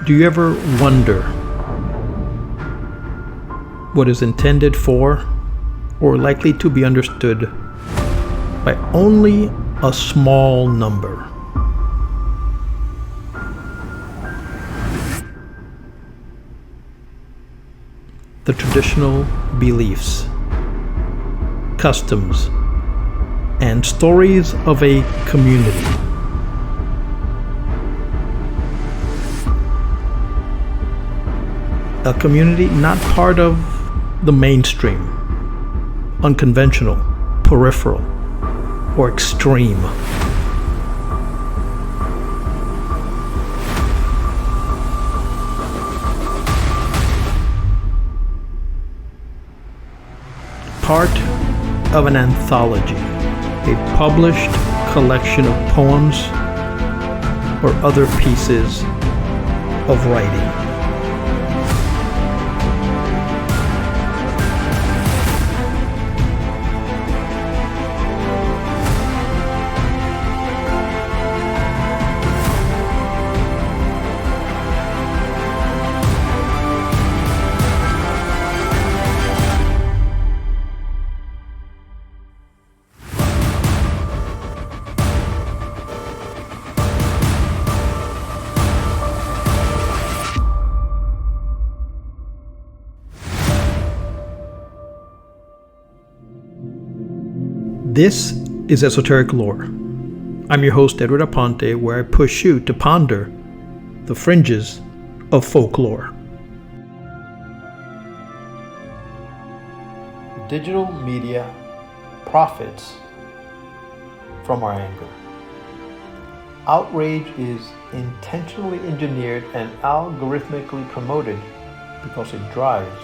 Do you ever wonder what is intended for or likely to be understood by only a small number? The traditional beliefs, customs, and stories of a community. A community not part of the mainstream, unconventional, peripheral, or extreme. Part of an anthology, a published collection of poems or other pieces of writing. This is Esoteric Lore. I'm your host, Edward Aponte, where I push you to ponder the fringes of folklore. Digital media profits from our anger. Outrage is intentionally engineered and algorithmically promoted because it drives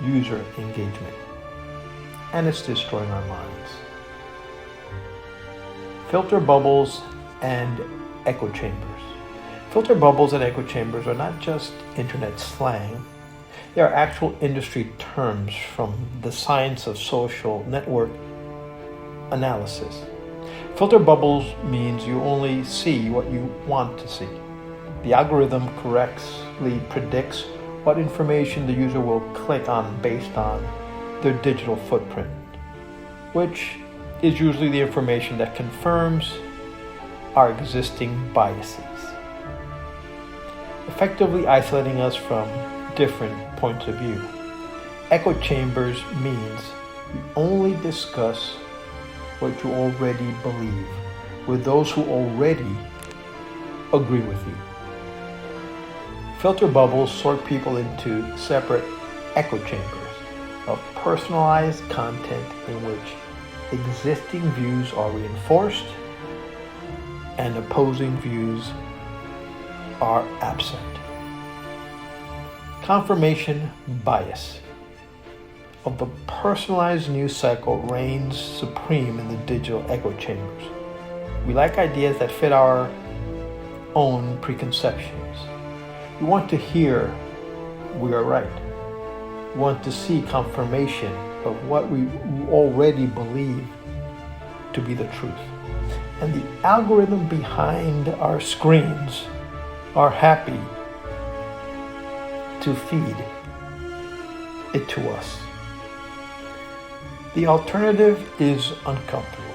user engagement, and it's destroying our minds. Filter bubbles and echo chambers. Filter bubbles and echo chambers are not just internet slang. They are actual industry terms from the science of social network analysis. Filter bubbles means you only see what you want to see. The algorithm correctly predicts what information the user will click on based on their digital footprint, which is usually the information that confirms our existing biases, effectively isolating us from different points of view. Echo chambers means you only discuss what you already believe with those who already agree with you. Filter bubbles sort people into separate echo chambers of personalized content in which existing views are reinforced and opposing views are absent. Confirmation bias of the personalized news cycle reigns supreme in the digital echo chambers. We like ideas that fit our own preconceptions. We want to hear we are right. We want to see confirmation of what we already believe to be the truth. And the algorithm behind our screens are happy to feed it to us. The alternative is uncomfortable.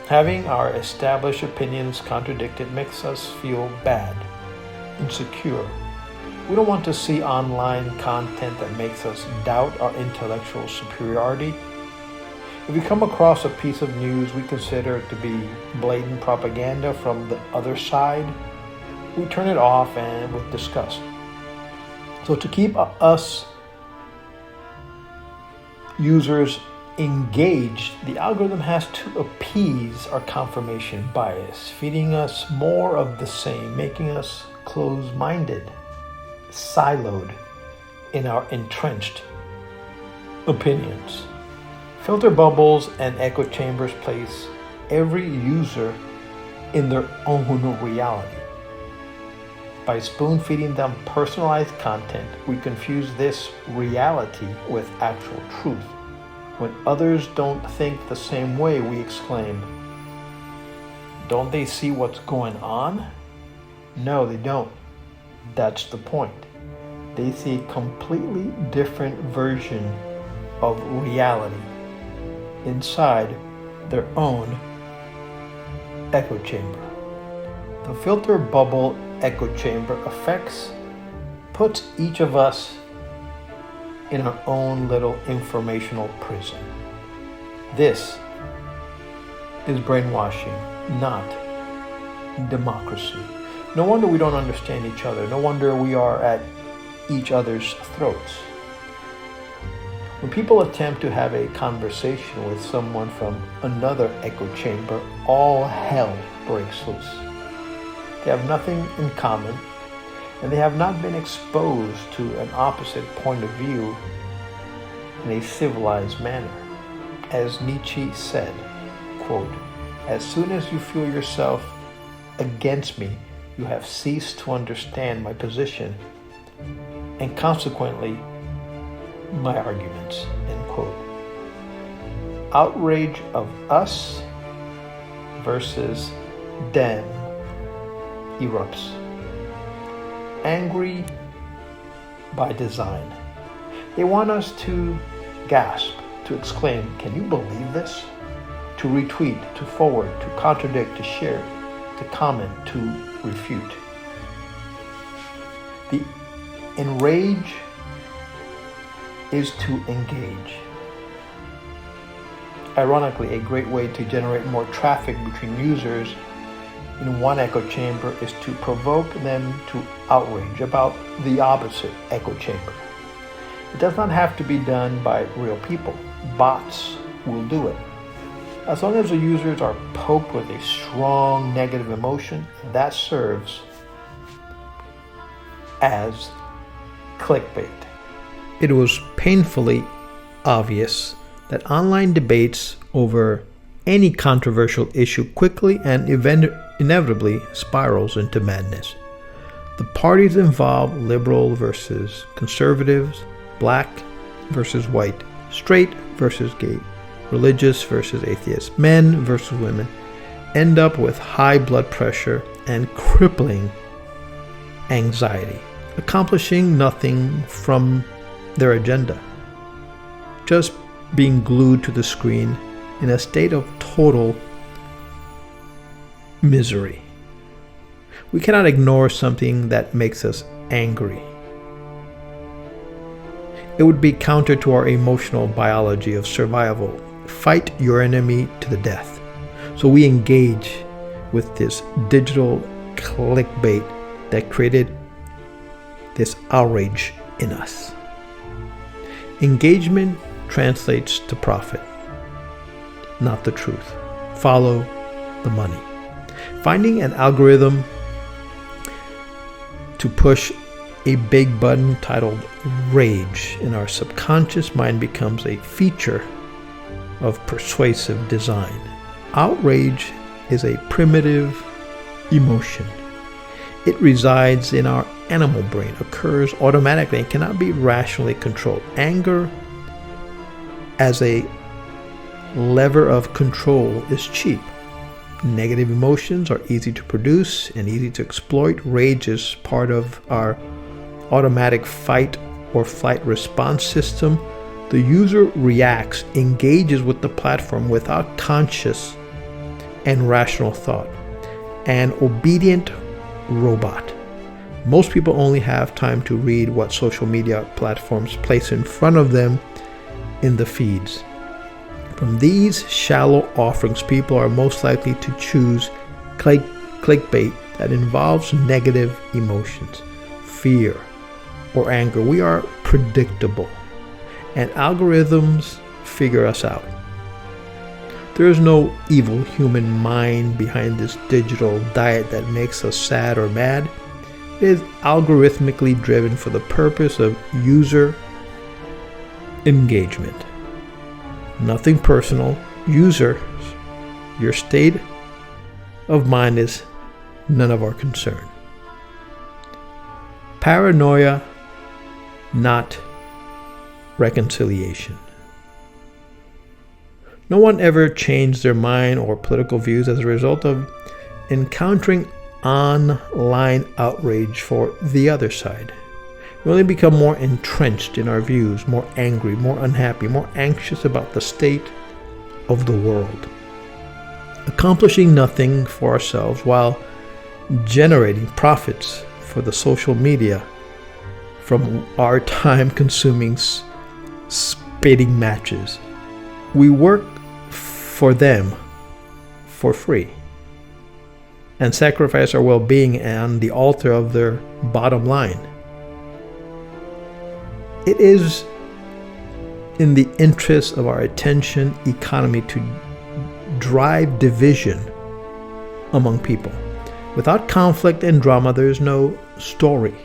Having our established opinions contradicted makes us feel bad, insecure. We don't want to see online content that makes us doubt our intellectual superiority. If we come across a piece of news we consider to be blatant propaganda from the other side, we turn it off and with disgust. So to keep us users engaged, the algorithm has to appease our confirmation bias, feeding us more of the same, making us closed-minded, siloed in our entrenched opinions. Filter bubbles and echo chambers place every user in their own reality. By spoon-feeding them personalized content, we confuse this reality with actual truth. When others don't think the same way, we exclaim, "Don't they see what's going on?" No, they don't. That's the point. They see a completely different version of reality inside their own echo chamber. The filter bubble echo chamber effects puts each of us in our own little informational prison. This is brainwashing, not democracy. No wonder we don't understand each other. No wonder we are at each other's throats. When people attempt to have a conversation with someone from another echo chamber, all hell breaks loose. They have nothing in common, and they have not been exposed to an opposite point of view in a civilized manner. As Nietzsche said, quote, "As soon as you feel yourself against me, you have ceased to understand my position and consequently my arguments," end quote. Outrage of us versus them erupts. Angry by design. They want us to gasp, to exclaim, "Can you believe this?" To retweet, to forward, to contradict, to share, to comment, to refute. The enrage is to engage. Ironically, a great way to generate more traffic between users in one echo chamber is to provoke them to outrage about the opposite echo chamber. It does not have to be done by real people. Bots will do it. As long as the users are poked with a strong negative emotion, that serves as clickbait. It was painfully obvious that online debates over any controversial issue quickly and inevitably spirals into madness. The parties involved, liberal versus conservatives, black versus white, straight versus gay, religious versus atheist, men versus women, end up with high blood pressure and crippling anxiety, accomplishing nothing from their agenda, just being glued to the screen in a state of total misery. We cannot ignore something that makes us angry. It would be counter to our emotional biology of survival. Fight your enemy to the death. So we engage with this digital clickbait that created this outrage in us. Engagement translates to profit, not the truth. Follow the money. Finding an algorithm to push a big button titled rage in our subconscious mind becomes a feature of persuasive design. Outrage is a primitive emotion. It resides in our animal brain, occurs automatically, and cannot be rationally controlled. Anger as a lever of control is cheap. Negative emotions are easy to produce and easy to exploit. Rage is part of our automatic fight or flight response system. The user reacts, engages with the platform without conscious and rational thought. An obedient robot. Most people only have time to read what social media platforms place in front of them in the feeds. From these shallow offerings, people are most likely to choose clickbait that involves negative emotions, fear, or anger. We are predictable, and algorithms figure us out. There is no evil human mind behind this digital diet that makes us sad or mad. It is algorithmically driven for the purpose of user engagement. Nothing personal. Users, your state of mind is none of our concern. Paranoia, not reconciliation. No one ever changed their mind or political views as a result of encountering online outrage for the other side. We only become more entrenched in our views, more angry, more unhappy, more anxious about the state of the world, accomplishing nothing for ourselves while generating profits for the social media from our time-consuming spitting matches. We work for them for free and sacrifice our well-being on the altar of their bottom line. It is in the interest of our attention economy to drive division among people. Without conflict and drama, there is no story.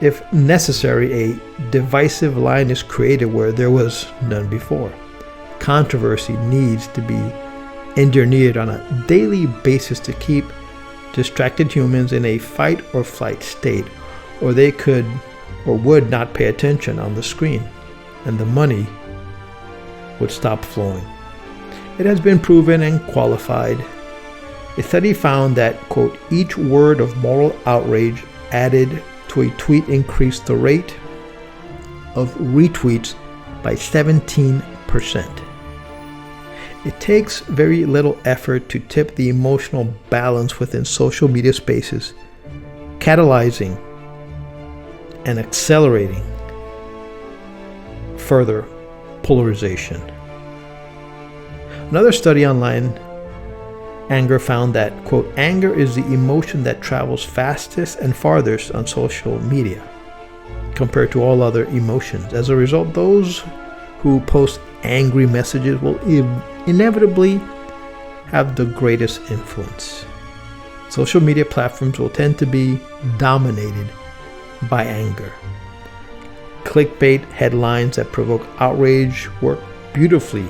If necessary, a divisive line is created where there was none before. Controversy needs to be engineered on a daily basis to keep distracted humans in a fight or flight state, or they could or would not pay attention on the screen, and the money would stop flowing. It has been proven and qualified. A study found that, quote, each word of moral outrage added to a tweet increased the rate of retweets by 17%. It takes very little effort to tip the emotional balance within social media spaces, catalyzing and accelerating further polarization. Another study online anger found that, quote, anger is the emotion that travels fastest and farthest on social media compared to all other emotions. As a result, those who post angry messages will inevitably have the greatest influence. Social media platforms will tend to be dominated by anger. Clickbait headlines that provoke outrage work beautifully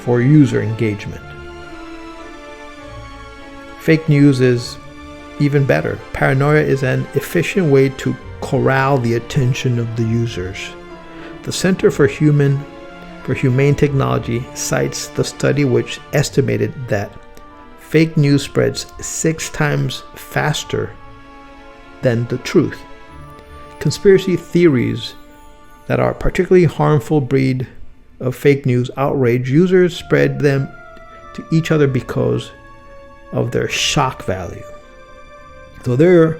for user engagement. Fake news is even better. Paranoia is an efficient way to corral the attention of the users. The Center for Humane Technology cites the study which estimated that fake news spreads 6 times faster than the truth. Conspiracy theories that are particularly harmful breed of fake news outrage. Users spread them to each other because of their shock value. So there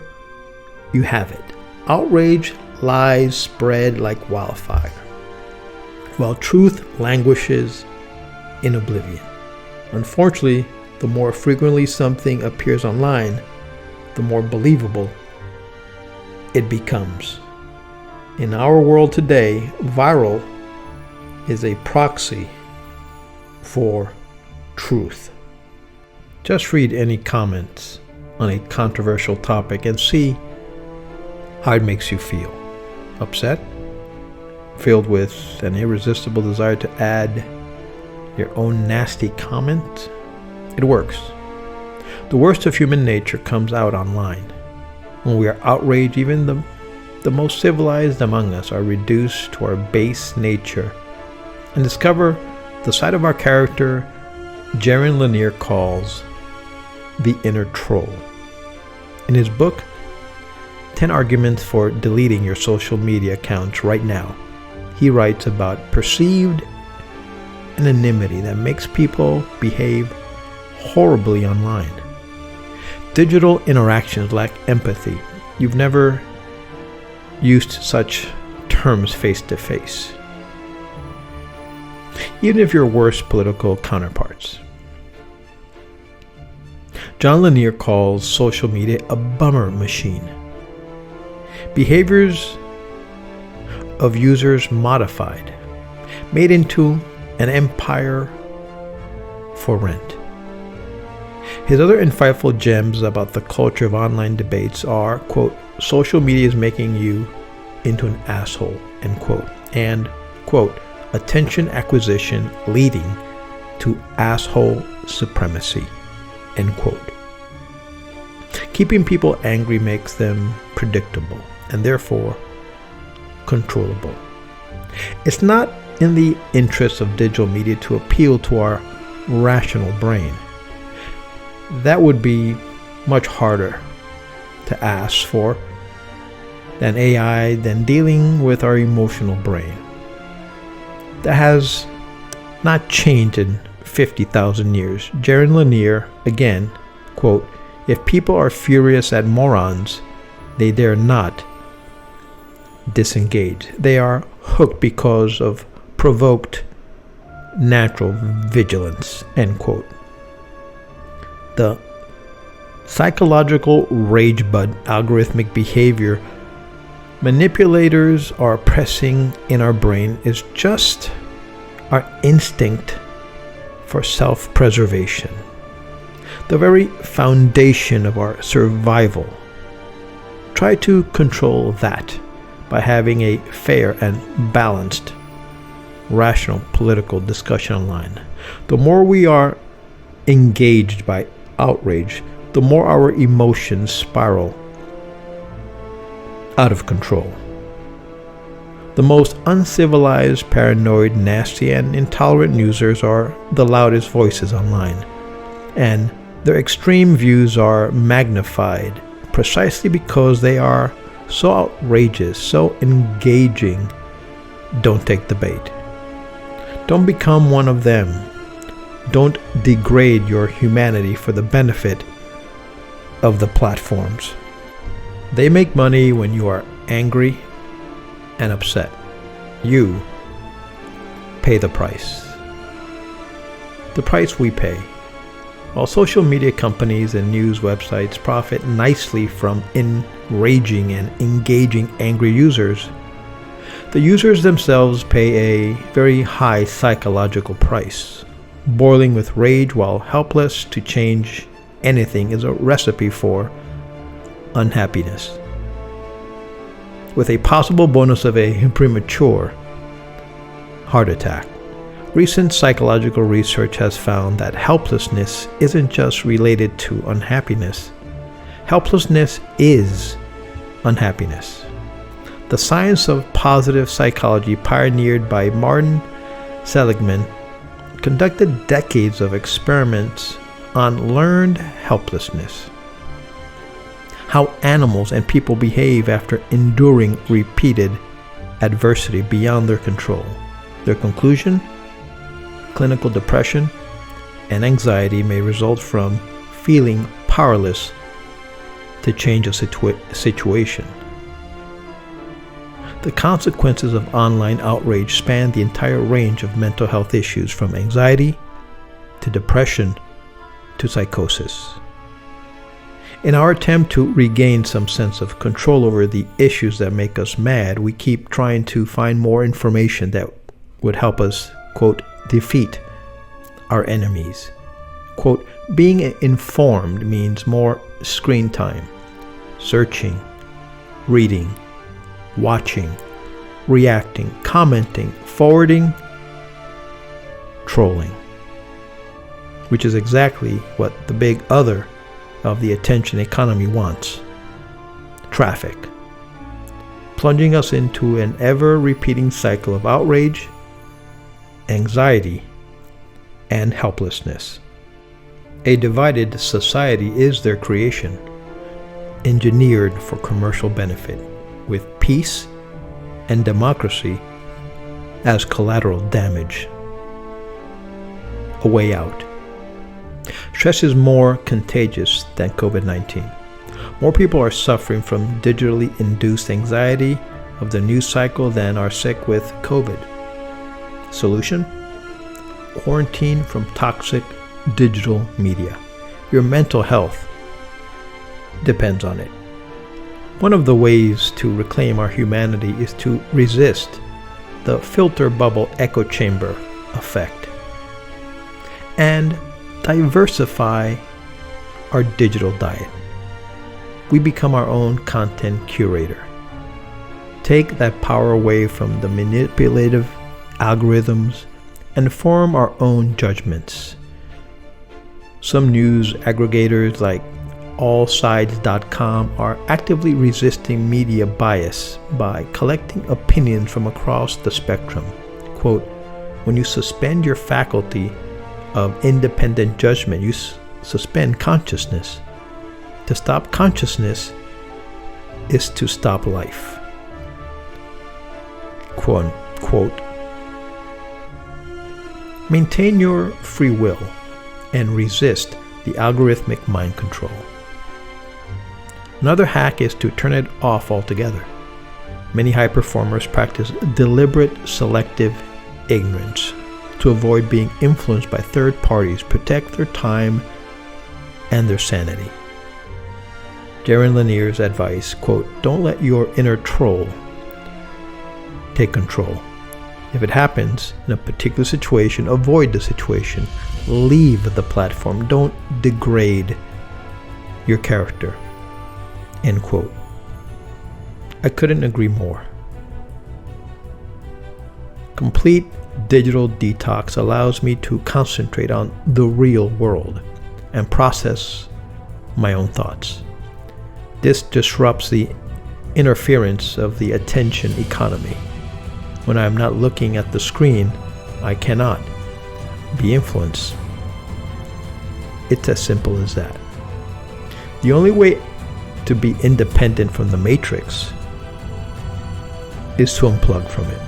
you have it. Outrage, lies spread like wildfire, while truth languishes in oblivion. Unfortunately, the more frequently something appears online, the more believable it becomes. In our world today, viral is a proxy for truth. Just read any comments on a controversial topic and see how it makes you feel. Upset? Filled with an irresistible desire to add your own nasty comment? It works. The worst of human nature comes out online. When we are outraged, even the most civilized among us are reduced to our base nature and discover the side of our character Jaron Lanier calls the inner troll. In his book, 10 Arguments for Deleting Your Social Media Accounts Right Now, he writes about perceived anonymity that makes people behave horribly online. Digital interactions lack empathy. You've never used such terms face to face, even if you're worse political counterparts. John Lanier calls social media a bummer machine. Behaviors of users modified, made into an empire for rent. His other insightful gems about the culture of online debates are, quote, social media is making you into an asshole, end quote, and, quote, attention acquisition leading to asshole supremacy, end quote. Keeping people angry makes them predictable and therefore controllable. It's not in the interest of digital media to appeal to our rational brain. That would be much harder to ask for than AI, than dealing with our emotional brain. That has not changed in 50,000 years. Jaron Lanier, again, quote, "If people are furious at morons, they dare not disengage. They are hooked because of provoked natural vigilance," end quote. The psychological rage bud algorithmic behavior manipulators are pressing in our brain is just our instinct for self-preservation, the very foundation of our survival. Try to control that by having a fair and balanced, rational political discussion online. The more we are engaged by outrage, the more our emotions spiral out of control. The most uncivilized, paranoid, nasty, and intolerant users are the loudest voices online, and their extreme views are magnified precisely because they are so outrageous, so engaging. Don't take the bait. Don't become one of them. Don't degrade your humanity for the benefit of the platforms. They make money when you are angry and upset. You pay the price. The price we pay. While social media companies and news websites profit nicely from enraging and engaging angry users, the users themselves pay a very high psychological price. Boiling with rage while helpless to change anything is a recipe for unhappiness, with a possible bonus of a premature heart attack. Recent psychological research has found that helplessness isn't just related to unhappiness. Helplessness is unhappiness. The science of positive psychology, pioneered by Martin Seligman, conducted decades of experiments on learned helplessness. How animals and people behave after enduring repeated adversity beyond their control. Their conclusion? Clinical depression and anxiety may result from feeling powerless to change a situation. The consequences of online outrage span the entire range of mental health issues, from anxiety to depression to psychosis. In our attempt to regain some sense of control over the issues that make us mad, we keep trying to find more information that would help us, quote, defeat our enemies. Quote, being informed means more screen time, searching, reading, watching, reacting, commenting, forwarding, trolling, which is exactly what the big other of the attention economy wants. Traffic, plunging us into an ever-repeating cycle of outrage, anxiety, and helplessness. A divided society is their creation, engineered for commercial benefit, with peace and democracy as collateral damage. A way out. Stress is more contagious than COVID-19. More people are suffering from digitally induced anxiety of the news cycle than are sick with COVID. Solution? Quarantine from toxic digital media. Your mental health depends on it. One of the ways to reclaim our humanity is to resist the filter bubble echo chamber effect and diversify our digital diet. We become our own content curator. Take that power away from the manipulative algorithms and form our own judgments. Some news aggregators like allsides.com are actively resisting media bias by collecting opinions from across the spectrum. Quote, when you suspend your faculty of independent judgment, you suspend consciousness. To stop consciousness is to stop life. Quote, maintain your free will and resist the algorithmic mind control. Another hack is to turn it off altogether. Many high performers practice deliberate selective ignorance to avoid being influenced by third parties, protect their time and their sanity. Darren Lanier's advice, quote, don't let your inner troll take control. If it happens in a particular situation, avoid the situation. Leave the platform. Don't degrade your character. End quote. I couldn't agree more. Complete digital detox allows me to concentrate on the real world and process my own thoughts. This disrupts the interference of the attention economy. When I am not looking at the screen, I cannot be influenced. It's as simple as that. The only way to be independent from the matrix is to unplug from it.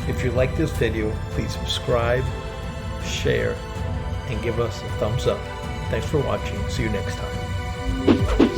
If you like this video, please subscribe, share, and give us a thumbs up. Thanks for watching. See you next time.